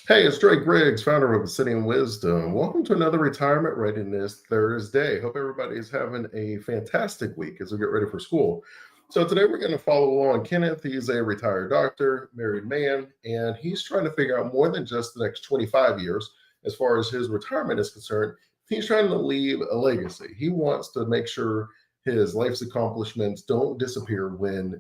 Hey, it's Drake Griggs, founder of Obsidian Wisdom. Welcome to another Retirement Readiness Thursday. Hope everybody's having a fantastic week as we get ready for school. So, today we're going to follow along Kenneth. He's a retired doctor, married man, and he's trying to figure out more than just the next 25 years as far as his retirement is concerned. He's trying to leave a legacy. He wants to make sure his life's accomplishments don't disappear when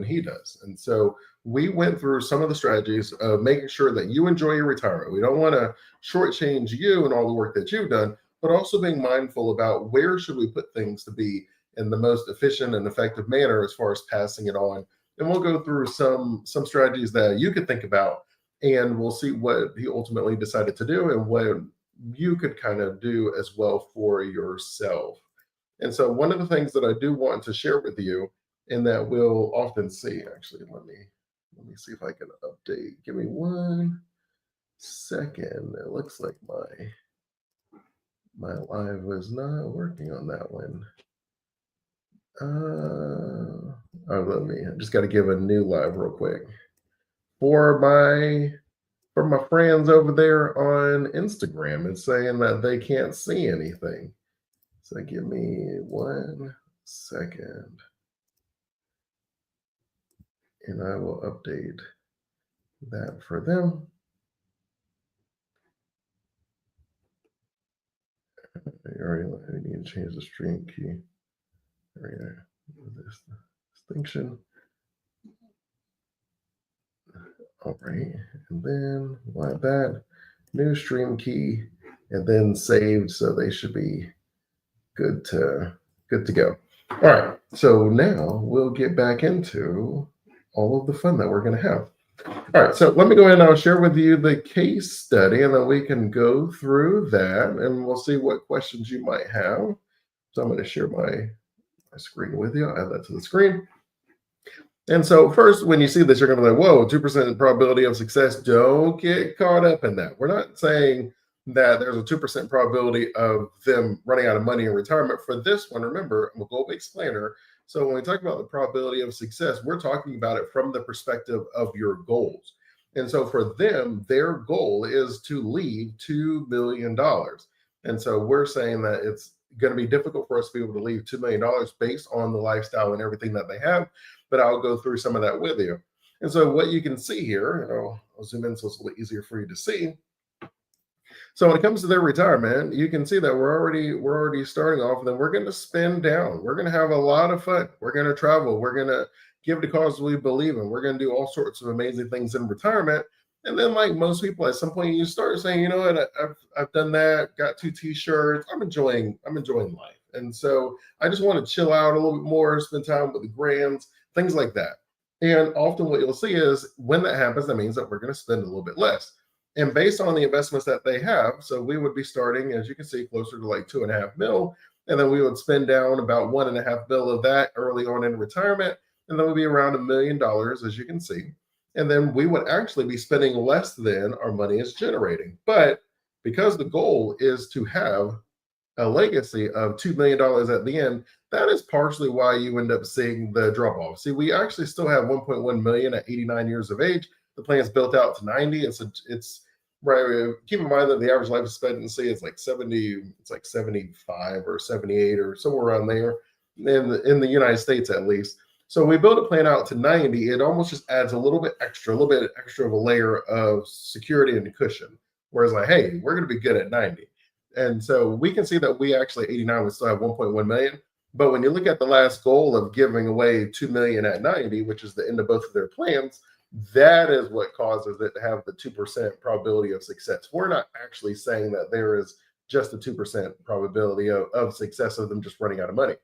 he does. And so, we went through some of the strategies of making sure that you enjoy your retirement. We don't want to shortchange you and all the work that you've done, but also being mindful about where should we put things to be in the most efficient and effective manner as far as passing it on. And we'll go through some strategies that you could think about, and we'll see what he ultimately decided to do and what you could kind of do as well for yourself. And so one of the things that I do want to share with you and that we'll often see, actually, let me see if I can update. Give me 1 second. It looks like my live was not working on that one. I just got to give a new live real quick for my friends over there on Instagram. It's saying that they can't see anything. So give me 1 second, and I will update that for them. I need to change the stream key. There we go. This distinction. All right, and then like that, new stream key, and then saved, so they should be good to go. All right, so now we'll get back into all of the fun that we're going to have. All right, so let me go ahead and I'll share with you the case study, and then we can go through that, and we'll see what questions you might have. So I'm going to share my screen with you. I'll add that to the screen. And so first, when you see this, you're going to be like, whoa, 2% probability of success. Don't get caught up in that. We're not saying that there's a 2% probability of them running out of money in retirement. For this one, remember, I'm a global explainer. So when we talk about the probability of success, we're talking about it from the perspective of your goals. And so for them, their goal is to leave $2 million. And so we're saying that it's going to be difficult for us to be able to leave $2 million based on the lifestyle and everything that they have. But I'll go through some of that with you. And so what you can see here, and I'll zoom in so it's a little easier for you to see. So when it comes to their retirement, you can see that we're already starting off, and then we're going to spend down. We're going to have a lot of fun. We're going to travel. We're going to give to causes we believe in. We're going to do all sorts of amazing things in retirement. And then, like most people, at some point you start saying, you know what, I've done that, got 2 T-shirts. I'm enjoying life. And so I just want to chill out a little bit more, spend time with the grands, things like that. And often what you'll see is when that happens, that means that we're going to spend a little bit less. And based on the investments that they have, so we would be starting, as you can see, closer to like 2.5 mil, and then we would spend down about 1.5 mil of that early on in retirement, and then we'd be around $1 million, as you can see. And then we would actually be spending less than our money is generating. But because the goal is to have a legacy of $2 million at the end, that is partially why you end up seeing the drop off. See, we actually still have 1.1 million at 89 years of age. The plan is built out to 90. It's right. Keep in mind that the average life expectancy is like 70. It's like 75 or 78 or somewhere around there in the United States at least. So we build a plan out to 90. It almost just adds a little bit extra of a layer of security and cushion. Whereas like, hey, we're going to be good at 90. And so we can see that we actually 89 would still have 1.1 million. But when you look at the last goal of giving away 2 million at 90, which is the end of both of their plans, that is what causes it to have the 2% probability of success. We're not actually saying that there is just a 2% probability of success of them just running out of money.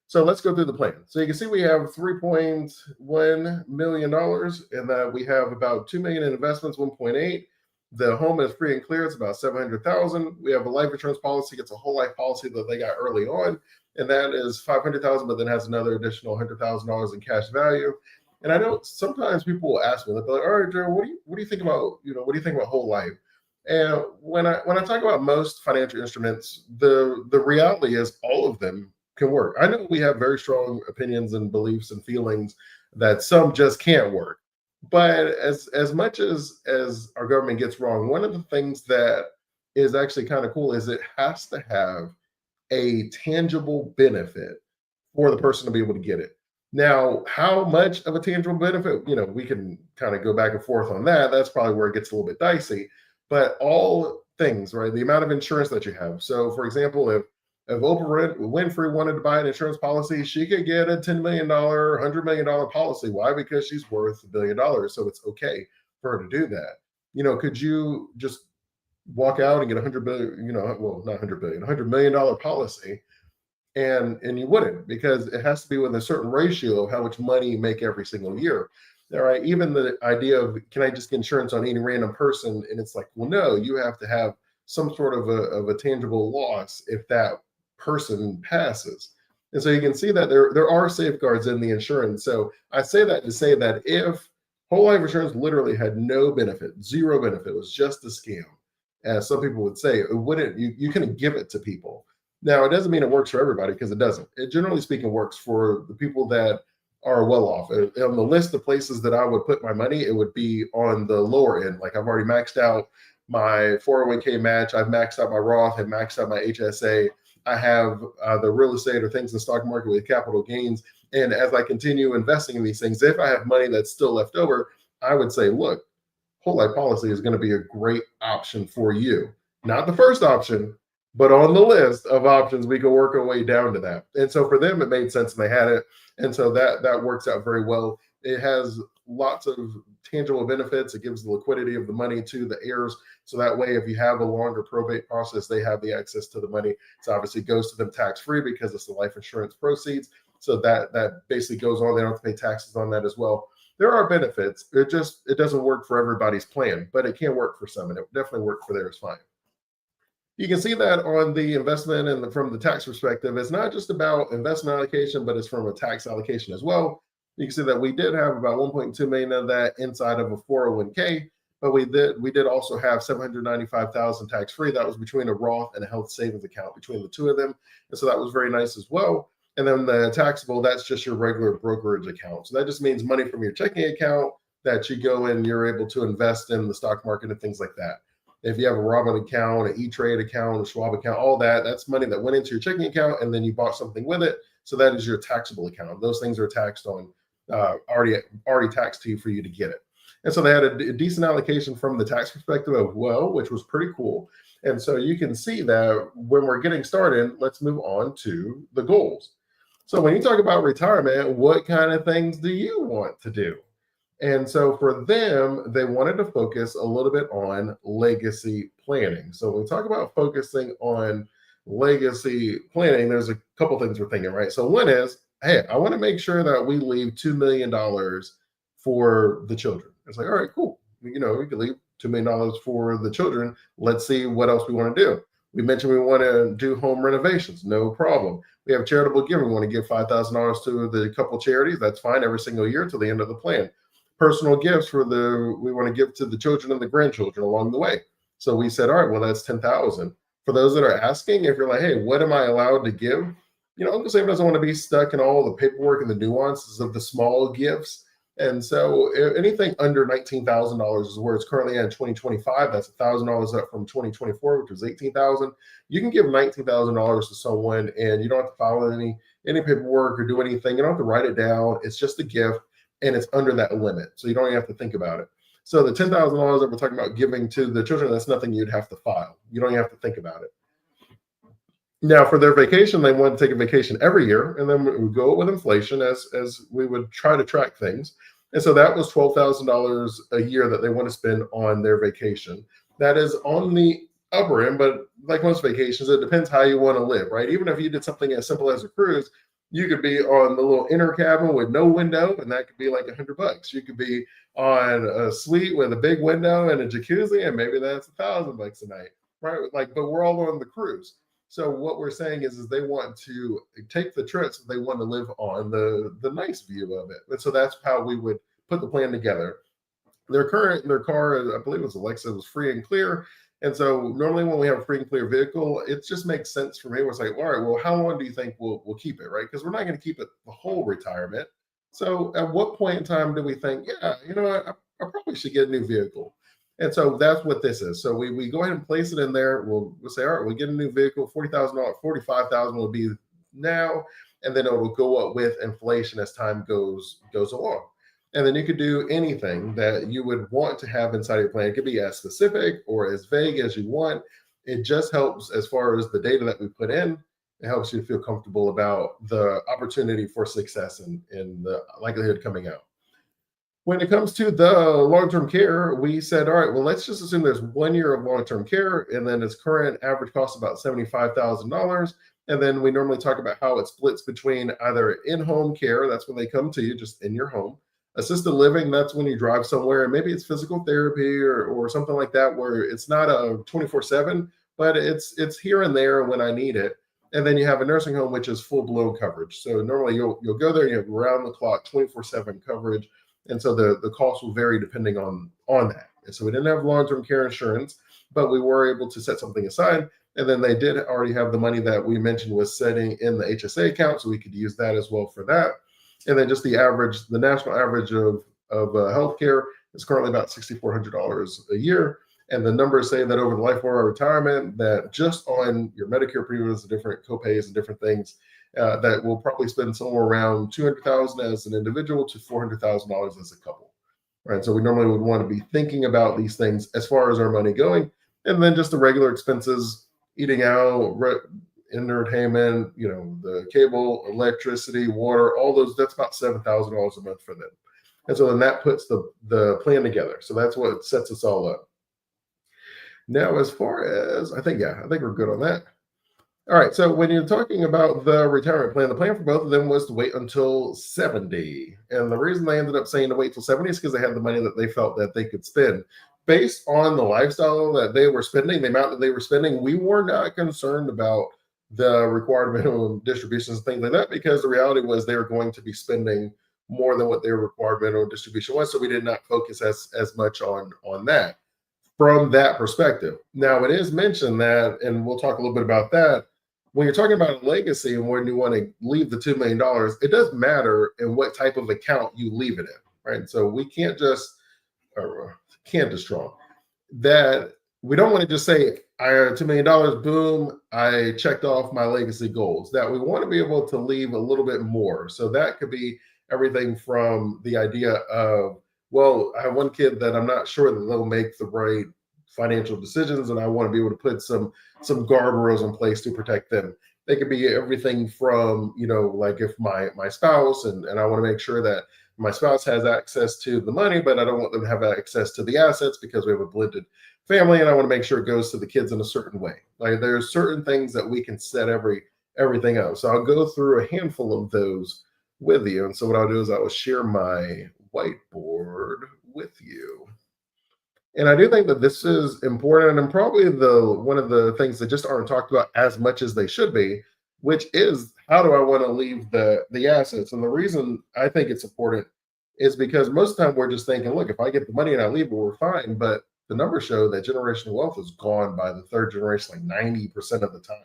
So let's go through the plan. So you can see we have $3.1 million, and that we have about 2 million in investments, 1.8. The home is free and clear. It's about 700,000. We have a life insurance policy. It's a whole life policy that they got early on, and that is 500,000, but then has another additional $100,000 in cash value. And I know sometimes people will ask me, they'll be like, all right, Joe, what do you think about, what do you think about whole life? And when I talk about most financial instruments, the reality is all of them can work. I know we have very strong opinions and beliefs and feelings that some just can't work. But as much as our government gets wrong, one of the things that is actually kind of cool is it has to have a tangible benefit for the person to be able to get it. Now, how much of a tangible benefit, we can kind of go back and forth on that. That's probably where it gets a little bit dicey. But all things, right? The amount of insurance that you have. So, for example, if Oprah Winfrey wanted to buy an insurance policy, she could get a $10 million, $100 million policy. Why? Because she's worth $1 billion. So it's okay for her to do that. Could you just walk out and get 100 billion, well, not 100 billion, $100 million policy, and you wouldn't, because it has to be within a certain ratio of how much money you make every single year. All right. Even the idea of, can I just get insurance on any random person? And it's like, well, no, you have to have some sort of a tangible loss if that person passes. And so you can see that there are safeguards in the insurance. So I say that to say that if whole life insurance literally had no benefit, zero benefit, was just a scam, as some people would say, it wouldn't, you couldn't give it to people. Now, it doesn't mean it works for everybody, because it doesn't. It generally speaking works for the people that are well off. On the list of places that I would put my money, it would be on the lower end. Like, I've already maxed out my 401k match, I've maxed out my Roth, I've maxed out my HSA. I have the real estate or things in the stock market with capital gains. And as I continue investing in these things, if I have money that's still left over, I would say, look, whole life policy is going to be a great option for you. Not the first option, but on the list of options, we can work our way down to that. And so for them, it made sense and they had it. And so that works out very well. It has lots of tangible benefits. It gives the liquidity of the money to the heirs. So that way, if you have a longer probate process, they have the access to the money. So obviously it goes to them tax-free because it's the life insurance proceeds. So that basically goes on. They don't have to pay taxes on that as well. There are benefits. It doesn't work for everybody's plan, but it can work for some, and it definitely work for theirs fine. You can see that on the investment and from the tax perspective, it's not just about investment allocation, but it's from a tax allocation as well. You can see that we did have about 1.2 million of that inside of a 401k, but we did also have 795,000 tax free. That was between a Roth and a health savings account, between the two of them, and so that was very nice as well. And then the taxable, that's just your regular brokerage account. So that just means money from your checking account that you go and you're able to invest in the stock market and things like that. If you have a Robin account, an E-Trade account, a Schwab account, all that's money that went into your checking account and then you bought something with it. So that is your taxable account. Those things are taxed on, already taxed to you for you to get it. And so they had a decent allocation from the tax perspective as well, which was pretty cool. And so you can see that when we're getting started, let's move on to the goals. So when you talk about retirement, what kind of things do you want to do? And so for them, they wanted to focus a little bit on legacy planning. So when we talk about focusing on legacy planning, there's a couple things we're thinking, right? So one is, hey, I want to make sure that we leave $2 million for the children. It's like, all right, cool. We could leave $2 million for the children. Let's see what else we want to do. We mentioned we want to do home renovations. No problem. We have charitable giving. We want to give $5,000 to the couple charities. That's fine every single year till the end of the plan. Personal gifts we want to give to the children and the grandchildren along the way. So we said, all right, well, that's 10,000. For those that are asking, if you're like, hey, what am I allowed to give? Uncle Sam doesn't want to be stuck in all the paperwork and the nuances of the small gifts. And so anything under $19,000 is where it's currently at in 2025. That's $1,000 up from 2024, which was 18,000. You can give $19,000 to someone, and you don't have to file any paperwork or do anything. You don't have to write it down. It's just a gift, and it's under that limit, so you don't even have to think about it. So the $10,000 that we're talking about giving to the children, that's nothing you'd have to file. You don't even have to think about it. Now, for their vacation, they want to take a vacation every year, and then we go with inflation as we would try to track things. And so that was $12,000 a year that they want to spend on their vacation. That is on the upper end, but like most vacations, it depends how you want to live, right? Even if you did something as simple as a cruise, you could be on the little inner cabin with no window, and that could be like $100. You could be on a suite with a big window and a jacuzzi, and maybe that's $1,000 a night, right? Like, but we're all on the cruise. So what we're saying is they want to take the trips, they want to live on the nice view of it. And so that's how we would put the plan together. Their car, I believe it was Alexa, was free and clear. And so normally when we have a free and clear vehicle, it just makes sense for me. It's like, all right, well, how long do you think we'll keep it, right? Because we're not going to keep it the whole retirement. So at what point in time do we think, yeah, I probably should get a new vehicle? And so that's what this is. So we go ahead and place it in there. We'll say, all right, we get a new vehicle, $40,000, 45,000 will be now, and then it will go up with inflation as time goes along. And then you could do anything that you would want to have inside your plan. It could be as specific or as vague as you want. It just helps as far as the data that we put in. It helps you feel comfortable about the opportunity for success and the likelihood coming out. When it comes to the long-term care, we said, all right, well, let's just assume there's 1 year of long-term care, and then its current average cost about $75,000. And then we normally talk about how it splits between either in-home care, that's when they come to you just in your home, assisted living, that's when you drive somewhere, and maybe it's physical therapy or something like that, where it's not a 24/7, but it's here and there when I need it. And then you have a nursing home, which is full-blown coverage. So normally you'll go there and you have round the clock 24/7 coverage, and so the cost will vary depending on that. And so we didn't have long-term care insurance, but we were able to set something aside. And then they did already have the money that we mentioned was setting in the HSA account, so we could use that as well for that. And then just the national average of healthcare is currently about $6,400 a year. And the numbers say that over the life of our retirement, that just on your Medicare premiums, the different copays and different things, that we'll probably spend somewhere around 200,000 as an individual to $400,000 as a couple. Right. So we normally would want to be thinking about these things as far as our money going, and then just the regular expenses, eating out, entertainment, the cable, electricity, water, all those. That's about $7,000 a month for them. And so then that puts the plan together. So that's what sets us all up. Now, as far as I think we're good on that. All right. So when you're talking about the retirement plan, the plan for both of them was to wait until 70. And the reason they ended up saying to wait till 70 is because they had the money that they felt that they could spend. Based on the lifestyle that they were spending, the amount that they were spending, we were not concerned about the required minimum distributions and things like that, because the reality was they were going to be spending more than what their required minimum distribution was. So we did not focus as much on that from that perspective. Now, it is mentioned that, and we'll talk a little bit about that, when you're talking about a legacy and when you want to leave the $2 million, it does matter in what type of account you leave it in, right? So we can't just, can't just strong that we don't want to just say, I have $2 million, boom, I checked off my legacy goals. That we want to be able to leave a little bit more. So that could be everything from the idea of, well, I have one kid that I'm not sure that they'll make the right financial decisions, and I want to be able to put some guardrails in place to protect them. They could be everything from, like if my spouse, and I want to make sure that my spouse has access to the money, but I don't want them to have access to the assets because we have a blended family, and I want to make sure it goes to the kids in a certain way. Like there's certain things that we can set everything up. So I'll go through a handful of those with you. And so what I'll do is I will share my whiteboard with you. And I do think that this is important, and probably one of the things that just aren't talked about as much as they should be, which is how do I want to leave the assets? And the reason I think it's important is because most of the time we're just thinking, look, if I get the money and I leave it, we're fine. But the numbers show that generational wealth is gone by the third generation, like 90% of the time.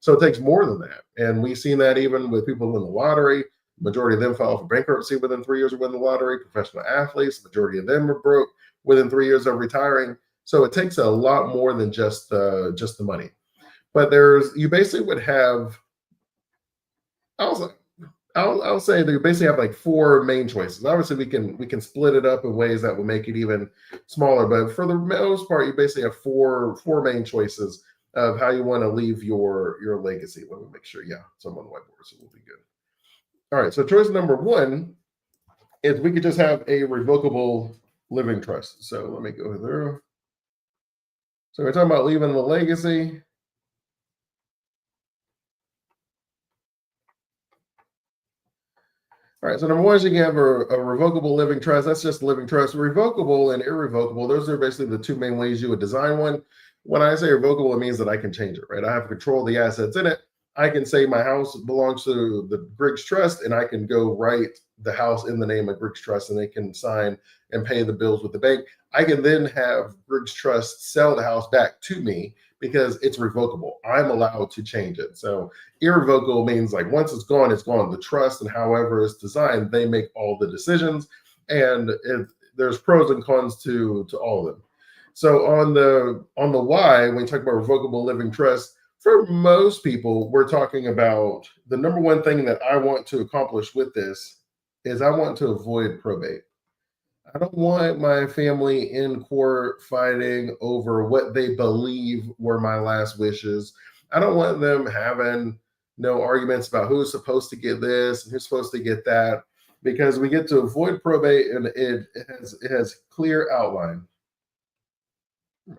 So it takes more than that. And we've seen that even with people who win the lottery. Majority of them file for bankruptcy within 3 years of winning the lottery. Professional athletes, majority of them are broke within 3 years of retiring. So it takes a lot more than just the money. But you basically would have, I'll say that you basically have like four main choices. Obviously, we can split it up in ways that will make it even smaller. But for the most part, you basically have four main choices of how you want to leave your legacy. Let me make sure. Yeah, so I'm on the whiteboard, so we'll be good. All right. So choice number one is we could just have a revocable living trust. So let me go through. So we're talking about leaving the legacy. All right, so number one is you can have a revocable living trust. That's just a living trust. Revocable and irrevocable, those are basically the two main ways you would design one. When I say revocable, it means that I can change it, right? I have control of the assets in it. I can say my house belongs to the Griggs Trust, and I can go write the house in the name of Griggs Trust, and they can sign and pay the bills with the bank. I can then have Griggs Trust sell the house back to me because it's revocable. I'm allowed to change it. So irrevocable means like once it's gone, it's gone. The trust and however it's designed, they make all the decisions, and there's pros and cons to all of them. So on the why, when you talk about revocable living trust, for most people, we're talking about the number one thing that I want to accomplish with this is I want to avoid probate. I don't want my family in court fighting over what they believe were my last wishes. I don't want them having no arguments about who's supposed to get this and who's supposed to get that, because we get to avoid probate, and it has clear outline,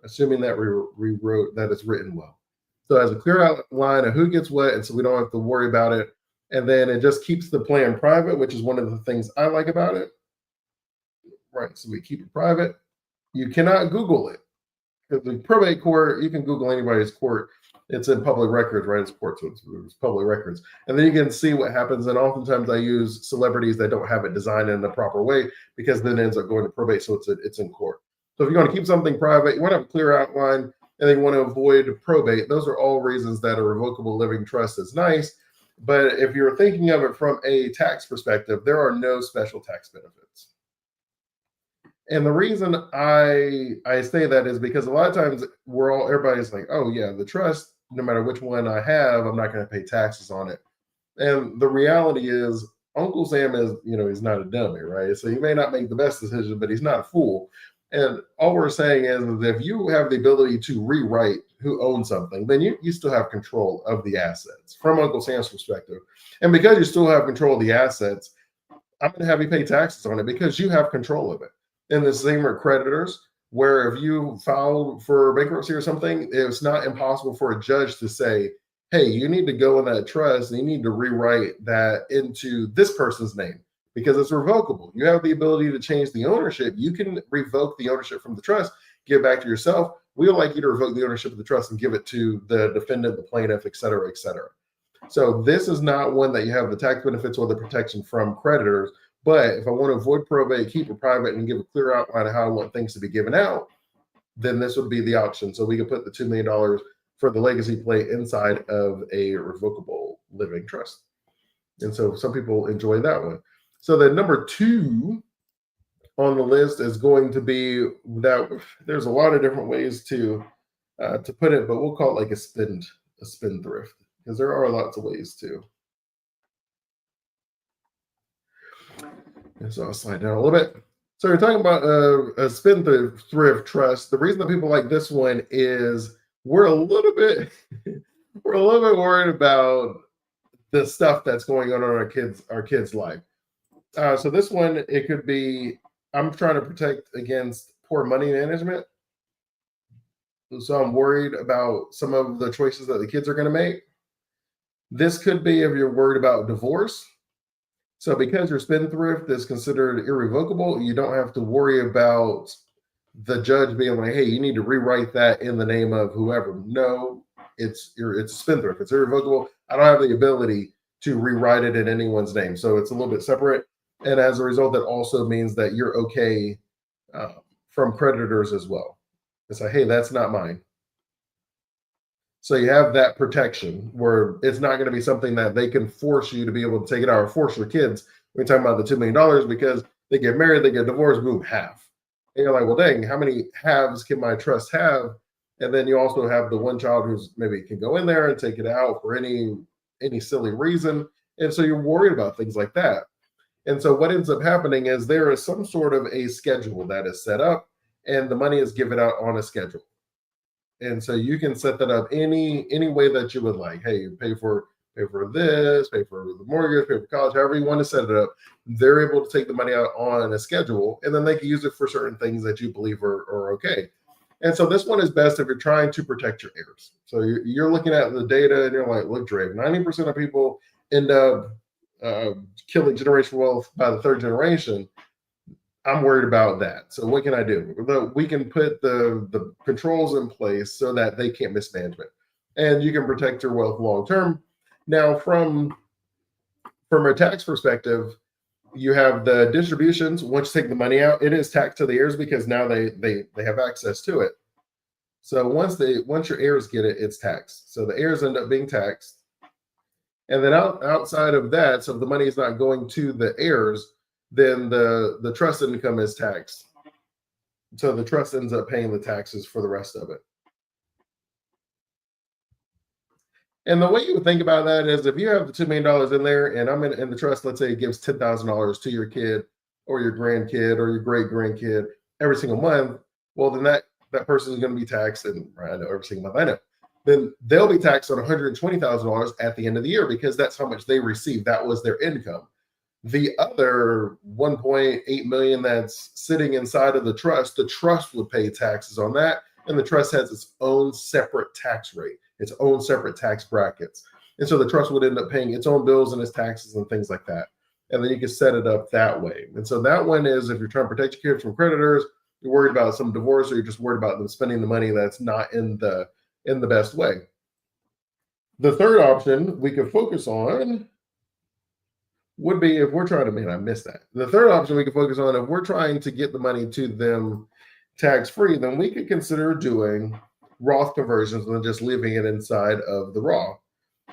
assuming that we wrote that it's written well. So it has a clear outline of who gets what, and so we don't have to worry about it. And then it just keeps the plan private, which is one of the things I like about it. Right, so we keep it private. You cannot Google it, because the probate court, you can Google anybody's court. It's in public records, right? It's court, so it's public records. And then you can see what happens. And oftentimes I use celebrities that don't have it designed in the proper way, because then it ends up going to probate, so it's in court. So if you want to keep something private, you want to have a clear outline, and then you want to avoid probate. Those are all reasons that a revocable living trust is nice. But if you're thinking of it from a tax perspective, there are no special tax benefits. And the reason I say that is because a lot of times everybody's like, oh yeah, the trust, no matter which one I have, I'm not going to pay taxes on it. And the reality is Uncle Sam is, he's not a dummy, right? So he may not make the best decision, but he's not a fool. And all we're saying is that if you have the ability to rewrite who owns something, then you still have control of the assets from Uncle Sam's perspective. And because you still have control of the assets, I'm going to have you pay taxes on it because you have control of it. And the same with creditors, where if you filed for bankruptcy or something, it's not impossible for a judge to say, hey, you need to go in that trust and you need to rewrite that into this person's name, because it's revocable. You have the ability to change the ownership. You can revoke the ownership from the trust, give it back to yourself. We would like you to revoke the ownership of the trust and give it to the defendant, the plaintiff, et cetera, et cetera. So this is not one that you have the tax benefits or the protection from creditors. But if I want to avoid probate, keep it private, and give a clear outline of how I want things to be given out, then this would be the option. So we could put the $2 million for the legacy plate inside of a revocable living trust. And so some people enjoy that one. So the number 2 on the list is going to be that there's a lot of different ways to put it, but we'll call it like a spendthrift, because there are lots of ways to. And so I'll slide down a little bit. So you're talking about a spendthrift trust. The reason that people like this one is we're a little bit worried about the stuff that's going on in our kids' life. So this one, it could be, I'm trying to protect against poor money management. So I'm worried about some of the choices that the kids are going to make. This could be if you're worried about divorce. So because your spendthrift is considered irrevocable, you don't have to worry about the judge being like, hey, you need to rewrite that in the name of whoever. No, it's a spendthrift. It's irrevocable. I don't have the ability to rewrite it in anyone's name. So it's a little bit separate. And as a result, that also means that you're okay from creditors as well. It's like, hey, that's not mine. So you have that protection where it's not going to be something that they can force you to be able to take it out, or force your kids. We're talking about the $2 million because they get married, they get divorced, boom, half. And you're like, well, dang, how many halves can my trust have? And then you also have the one child who's maybe can go in there and take it out for any silly reason. And so you're worried about things like that. And so what ends up happening is there is some sort of a schedule that is set up, and the money is given out on a schedule. And so you can set that up any way that you would like. Hey, you pay for this, pay for the mortgage, pay for college, however you want to set it up. They're able to take the money out on a schedule, and then they can use it for certain things that you believe are okay. And so this one is best if you're trying to protect your heirs. So you're looking at the data and you're like, look, Dre, 90% of people end up killing generational wealth by the third generation. I'm worried about that. So what can I do? We can put the controls in place so that they can't mismanagement, and you can protect your wealth long term. Now, from a tax perspective, you have the distributions. Once you take the money out, it is taxed to the heirs because now they have access to it. So once your heirs get it, it's taxed. So the heirs end up being taxed. And then outside of that, so if the money is not going to the heirs, then the trust income is taxed. So the trust ends up paying the taxes for the rest of it. And the way you would think about that is if you have the $2 million in there and I'm in the trust, let's say it gives $10,000 to your kid or your grandkid or your great grandkid every single month, well, then that person is going to be taxed, and I know every single month I know, then they'll be taxed on $120,000 at the end of the year because that's how much they received. That was their income. The other 1.8 million that's sitting inside of the trust would pay taxes on that, and the trust has its own separate tax rate, its own separate tax brackets. And so the trust would end up paying its own bills and its taxes and things like that. And then you can set it up that way. And so that one is if you're trying to protect your kids from creditors, you're worried about some divorce, or you're just worried about them spending the money that's not in the best way. The third option we could focus on would be if we're trying to, man, I missed that. The third option we could focus on, if we're trying to get the money to them tax-free, then we could consider doing Roth conversions and just leaving it inside of the Roth.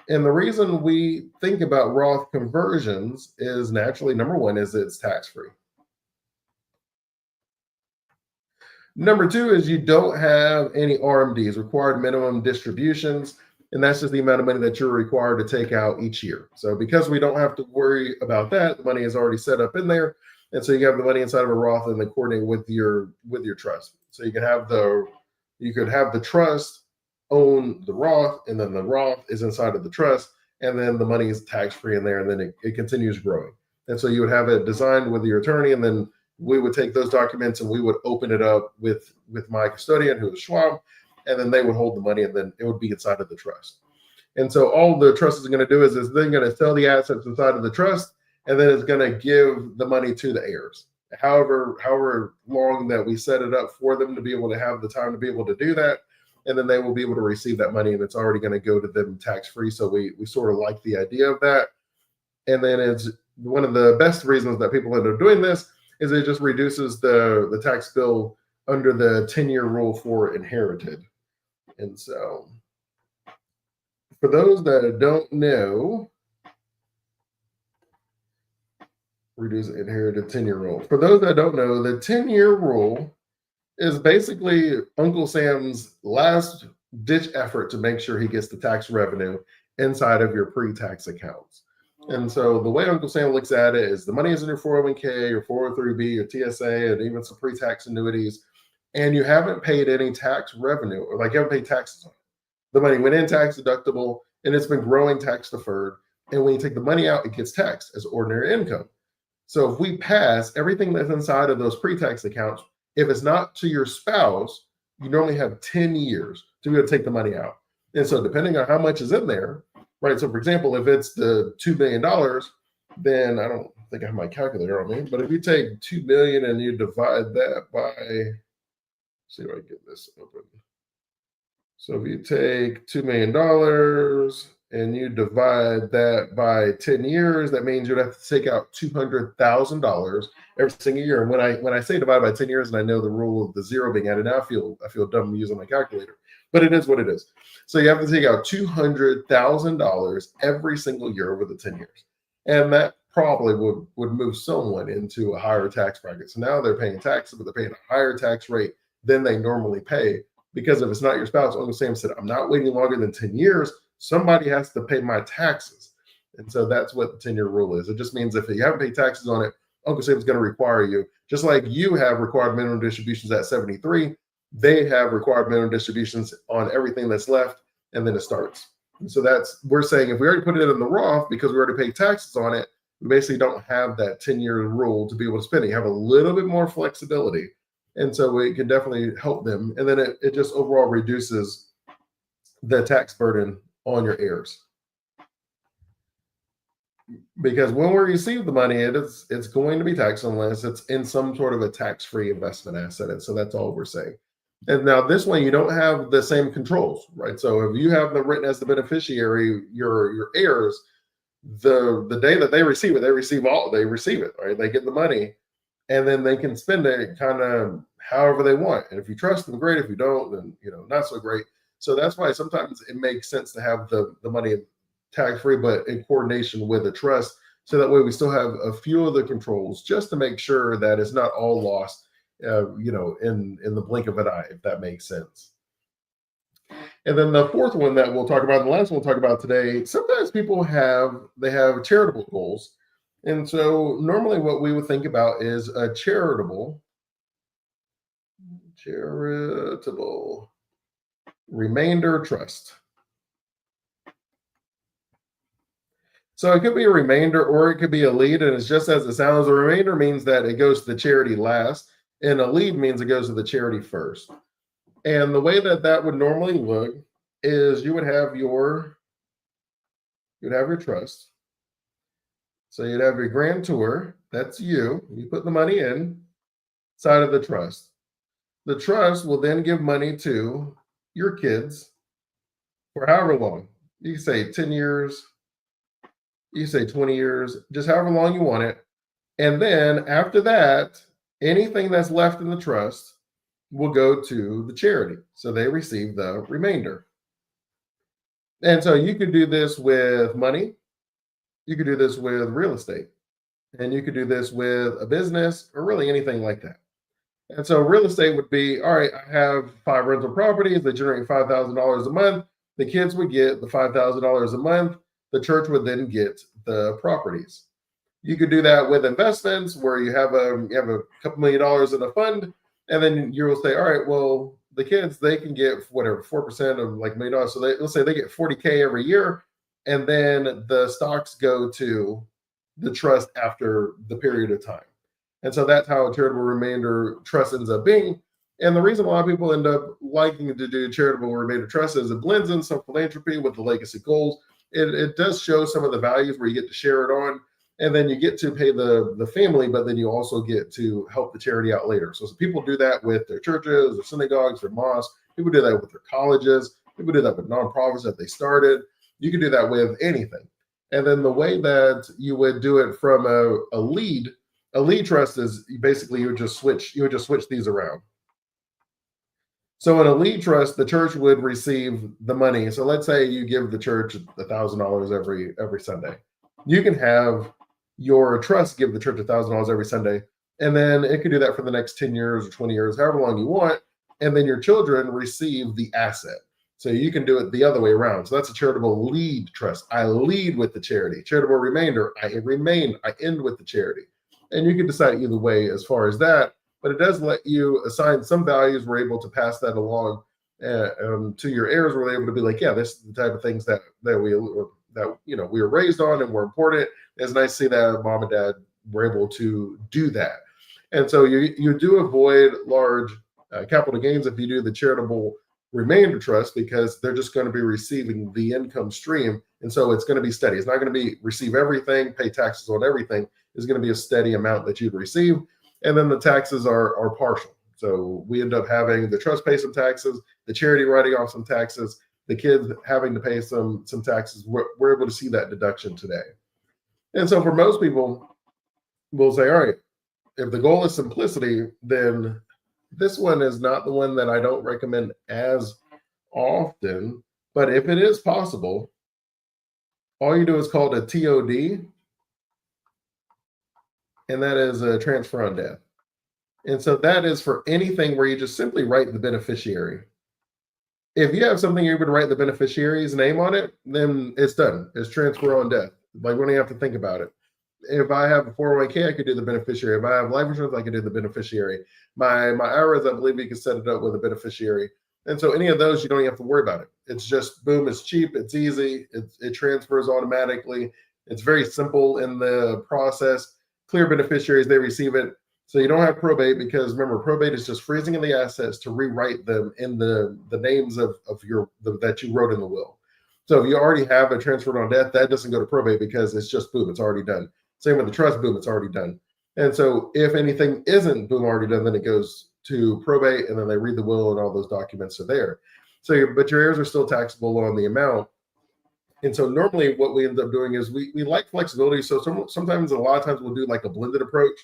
And the reason we think about Roth conversions is naturally, number one, is it's tax-free. Number two is you don't have any RMDs, required minimum distributions, and that's just the amount of money that you're required to take out each year. So because we don't have to worry about that, the money is already set up in there, and so you have the money inside of a Roth and then coordinate with your trust. So you could have the trust own the Roth, and then the Roth is inside of the trust, and then the money is tax-free in there, and then it continues growing. And so you would have it designed with your attorney, and then we would take those documents and we would open it up with my custodian, who is Schwab, and then they would hold the money, and then it would be inside of the trust. And so all the trust is going to do is they're going to sell the assets inside of the trust, and then it's going to give the money to the heirs. However long that we set it up for them to be able to have the time to be able to do that, and then they will be able to receive that money, and it's already going to go to them tax-free. So we sort of like the idea of that. And then it's one of the best reasons that people end up doing this is it just reduces the tax bill under the 10-year rule for inherited. And so for those that don't know, reduce inherited 10-year rule. For those that don't know, the 10-year rule is basically Uncle Sam's last ditch effort to make sure he gets the tax revenue inside of your pre-tax accounts. And so the way Uncle Sam looks at it is the money is in your 401k, your 403b, your TSA, and even some pre-tax annuities, and you haven't paid any tax revenue, or like you haven't paid taxes on it. The money went in tax deductible, and it's been growing tax deferred. And when you take the money out, it gets taxed as ordinary income. So if we pass everything that's inside of those pre-tax accounts, if it's not to your spouse, you normally have 10 years to be able to take the money out. And so depending on how much is in there, right? So for example, if it's the $2 million, then I don't think I have my calculator on me, but if you take 2 million and you divide that by, see if I get this open. So if you take $2 million and you divide that by 10 years, that means you'd have to take out $200,000 every single year. And when I say divide by 10 years, and I know the rule of the zero being added, now I feel dumb using my calculator, but it is what it is. So you have to take out $200,000 every single year over the 10 years. And that probably would move someone into a higher tax bracket. So now they're paying taxes, but they're paying a higher tax rate than they normally pay. Because if it's not your spouse, Uncle Sam said, I'm not waiting longer than 10 years. Somebody has to pay my taxes. And so that's what the 10-year rule is. It just means if you haven't paid taxes on it, Uncle Sam is going to require you, just like you have required minimum distributions at 73, they have required minimum distributions on everything that's left, and then it starts. And so we're saying if we already put it in the Roth because we already paid taxes on it, we basically don't have that 10-year rule to be able to spend it. You have a little bit more flexibility. And so it can definitely help them. And then it just overall reduces the tax burden on your heirs. Because when we receive the money, it's going to be taxed unless it's in some sort of a tax-free investment asset. And so that's all we're saying. And now this one, you don't have the same controls, right? So if you have them written as the beneficiary, your heirs, the day that they receive it, they receive it, right? They get the money. and then they can spend it kind of however they want. And if you trust them, great. If you don't, then not so great. So that's why sometimes it makes sense to have the money tax free, but in coordination with a trust. So that way we still have a few of the controls just to make sure that it's not all lost, in the blink of an eye, if that makes sense. And then the fourth one that we'll talk about, the last one we'll talk about today, sometimes people have charitable goals. And so normally what we would think about is a charitable remainder trust. So it could be a remainder or it could be a lead, and it's just as it sounds. A remainder means that it goes to the charity last, and a lead means it goes to the charity first. And the way that would normally look is you would have your trust. So you'd have your grantor, that's you. You put the money in side of the trust. The trust will then give money to your kids for however long. You can say 10 years, you say 20 years, just however long you want it. And then after that, anything that's left in the trust will go to the charity. So they receive the remainder. And so you could do this with money. You could do this with real estate. And you could do this with a business or really anything like that. And so real estate would be, all right, I have 5 rental properties that generate $5,000 a month. The kids would get the $5,000 a month. The church would then get the properties. You could do that with investments where you have a couple $1,000,000 in a fund, and then you will say, all right, well, the kids, they can get whatever 4% of like $1,000,000. So let's say they get 40K every year, and then the stocks go to the trust after the period of time. And so that's how a charitable remainder trust ends up being. And the reason a lot of people end up liking to do charitable remainder trust is it blends in some philanthropy with the legacy goals. It does show some of the values where you get to share it on, and then you get to pay the family, but then you also get to help the charity out later. So people do that with their churches, their synagogues, their mosques. People do that with their colleges. People do that with nonprofits that they started. You can do that with anything. And then the way that you would do it from a lead trust is basically you would just switch these around. So in a lead trust, the church would receive the money. So let's say you give the church $1,000 every Sunday. You can have your trust give the church $1,000 every Sunday, and then it could do that for the next 10 years or 20 years, however long you want. And then your children receive the asset. So you can do it the other way around. So that's a charitable lead trust. I lead with the charity. Charitable remainder, I end with the charity. And you can decide either way as far as that, but it does let you assign some values. We're able to pass that along to your heirs. We're able to be like, yeah, this is the type of things that we were raised on and were important. It's nice to see that mom and dad were able to do that. And so you do avoid large capital gains if you do the charitable remainder trust, because they're just going to be receiving the income stream. And so it's going to be steady. It's not going to be receive everything, pay taxes on everything. It's going to be a steady amount that you'd receive. And then the taxes are partial. So we end up having the trust pay some taxes, the charity writing off some taxes, the kids having to pay some taxes. We're able to see that deduction today. And so for most people, we'll say, all right, if the goal is simplicity, then this one is not the one that I don't recommend as often. But if it is possible, all you do is call it a TOD, and that is a transfer on death. And so that is for anything where you just simply write the beneficiary. If you have something you're able to write the beneficiary's name on it, then it's done. It's transfer on death. Like, we don't have to think about it. If I have a 401k, I could do the beneficiary. If I have life insurance, I could do the beneficiary. My IRAs, I believe you can set it up with a beneficiary. And so any of those, you don't even have to worry about it. It's just, boom, it's cheap, it's easy, it transfers automatically. It's very simple in the process. Clear beneficiaries, they receive it. So you don't have probate, because remember, probate is just freezing of the assets to rewrite them in the names of that you wrote in the will. So if you already have a transfer on death, that doesn't go to probate because it's just boom, it's already done. Same with the trust, boom, it's already done. And so if anything isn't boom already done, then it goes to probate, and then they read the will and all those documents are there. So, but your heirs are still taxable on the amount. And so normally what we end up doing is we like flexibility. So sometimes, a lot of times, we'll do like a blended approach.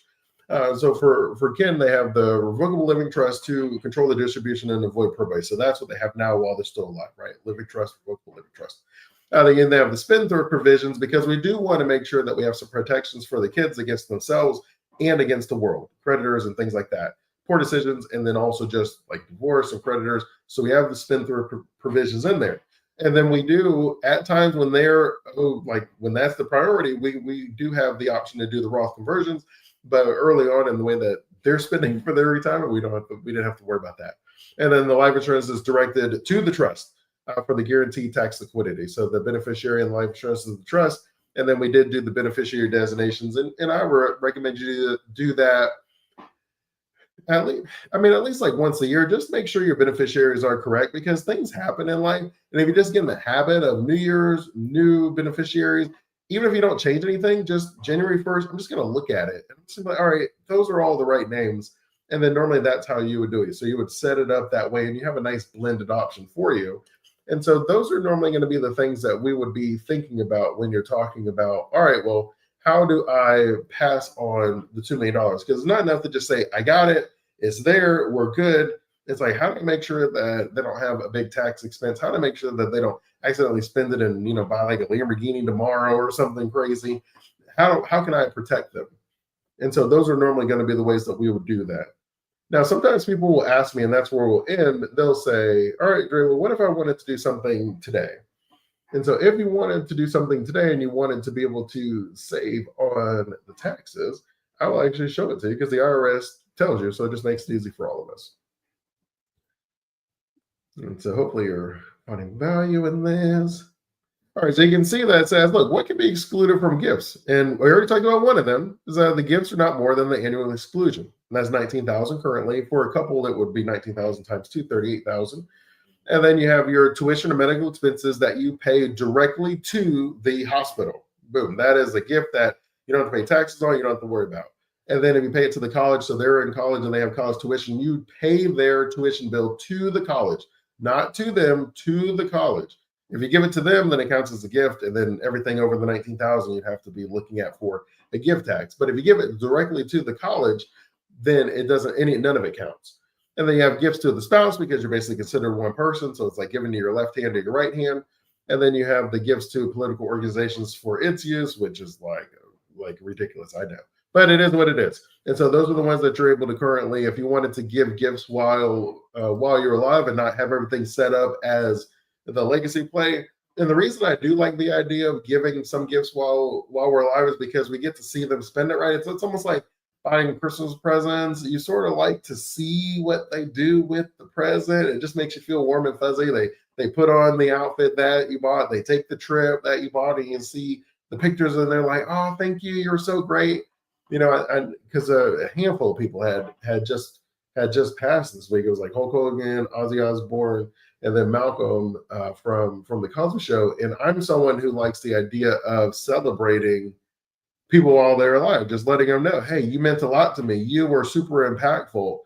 So for Ken, they have the revocable living trust to control the distribution and avoid probate. So that's what they have now while they're still alive, right? Living trust, revocable living trust. Again, they have the spendthrift provisions because we do want to make sure that we have some protections for the kids against themselves and against the world, creditors and things like that, poor decisions, and then also just like divorce and creditors. So we have the spendthrift provisions in there. And then we do at times when they're like when that's the priority, we do have the option to do the Roth conversions, but early on in the way that they're spending for their retirement, we didn't have to worry about that. And then the life insurance is directed to the trust for the guaranteed tax liquidity. So the beneficiary and life insurance is the trust. And then we did do the beneficiary designations. And I recommend you to do that at least like once a year. Just make sure your beneficiaries are correct because things happen in life. And if you just get in the habit of New Year's, new beneficiaries, even if you don't change anything, just January 1st, I'm just going to look at it. And just like, all right, those are all the right names. And then normally that's how you would do it. So you would set it up that way and you have a nice blended option for you. And so those are normally going to be the things that we would be thinking about when you're talking about, all right, well, how do I pass on the $2 million? Because it's not enough to just say, I got it, it's there, we're good. It's like, how do I make sure that they don't have a big tax expense? How do I make sure that they don't accidentally spend it and, buy like a Lamborghini tomorrow or something crazy? How can I protect them? And so those are normally going to be the ways that we would do that. Now, sometimes people will ask me, and that's where we'll end. They'll say, all right, Dre, well, what if I wanted to do something today? And so if you wanted to do something today and you wanted to be able to save on the taxes, I will actually show it to you because the IRS tells you. So it just makes it easy for all of us. And so hopefully you're finding value in this. All right, so you can see that it says, look, what can be excluded from gifts? And we already talked about one of them, is that the gifts are not more than the annual exclusion. And that's 19,000 currently. For a couple, it would be 19,000 times 2, 38,000. And then you have your tuition or medical expenses that you pay directly to the hospital. Boom, that is a gift that you don't have to pay taxes on, you don't have to worry about. And then if you pay it to the college, so they're in college and they have college tuition, you pay their tuition bill to the college, not to them, to the college. If you give it to them, then it counts as a gift, and then everything over the 19,000 you'd have to be looking at for a gift tax. But if you give it directly to the college, then it doesn't none of it counts. And then you have gifts to the spouse because you're basically considered one person, so it's like giving to your left hand or your right hand. And then you have the gifts to political organizations for its use, which is like ridiculous, I know, but it is what it is. And so those are the ones that you're able to currently, if you wanted to give gifts while you're alive and not have everything set up as the legacy play. And the reason I do like the idea of giving some gifts while we're alive is because we get to see them spend it right. It's almost like buying Christmas presents. You sort of like to see what they do with the present. It just makes you feel warm and fuzzy. They put on the outfit that you bought. They take the trip that you bought, and you see the pictures, and they're like, "Oh, thank you, you're so great." Because a handful of people had just passed this week. It was like Hulk Hogan, Ozzy Osbourne, and then Malcolm from the Cosby Show. And I'm someone who likes the idea of celebrating people while they're alive, just letting them know, hey, you meant a lot to me. You were super impactful.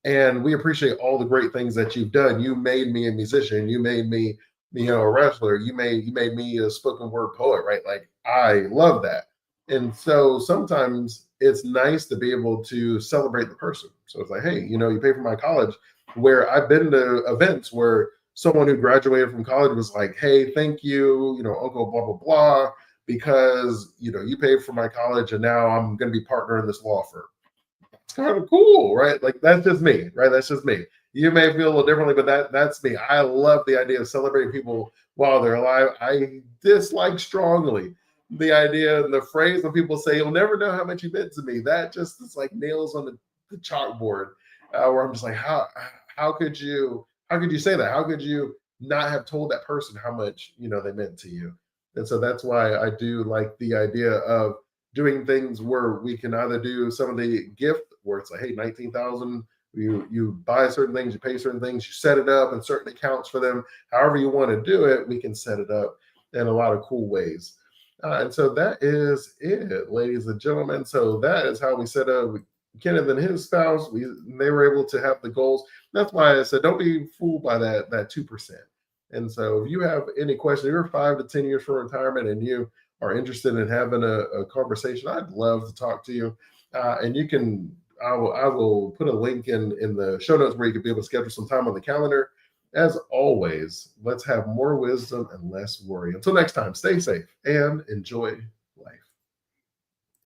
And we appreciate all the great things that you've done. You made me a musician. You made me, a wrestler. You made me a spoken word poet, right? Like, I love that. And so sometimes it's nice to be able to celebrate the person. So it's like, hey, you pay for my college, where I've been to events where someone who graduated from college was like, hey, thank you, Uncle blah, blah, blah, because, you paid for my college and now I'm going to be partner in this law firm. It's kind of cool, right? Like, that's just me, right? That's just me. You may feel a little differently, but that's me. I love the idea of celebrating people while they're alive. I dislike strongly the idea and the phrase when people say, you'll never know how much you meant to me. That just is like nails on the chalkboard, where I'm just like, how could you say that? How could you not have told that person how much, they meant to you? And so that's why I do like the idea of doing things where we can either do some of the gift where it's like, hey, 19,000, you buy certain things, you pay certain things, you set it up in certain accounts for them. However you want to do it, we can set it up in a lot of cool ways. And so that is it, ladies and gentlemen. So that is how we set up Kenneth and his spouse. They were able to have the goals. That's why I said, don't be fooled by that 2%. And so if you have any questions, you're 5 to 10 years from retirement and you are interested in having a conversation, I'd love to talk to you. And you can, I will put a link in the show notes where you can be able to schedule some time on the calendar. As always, let's have more wisdom and less worry. Until next time, stay safe and enjoy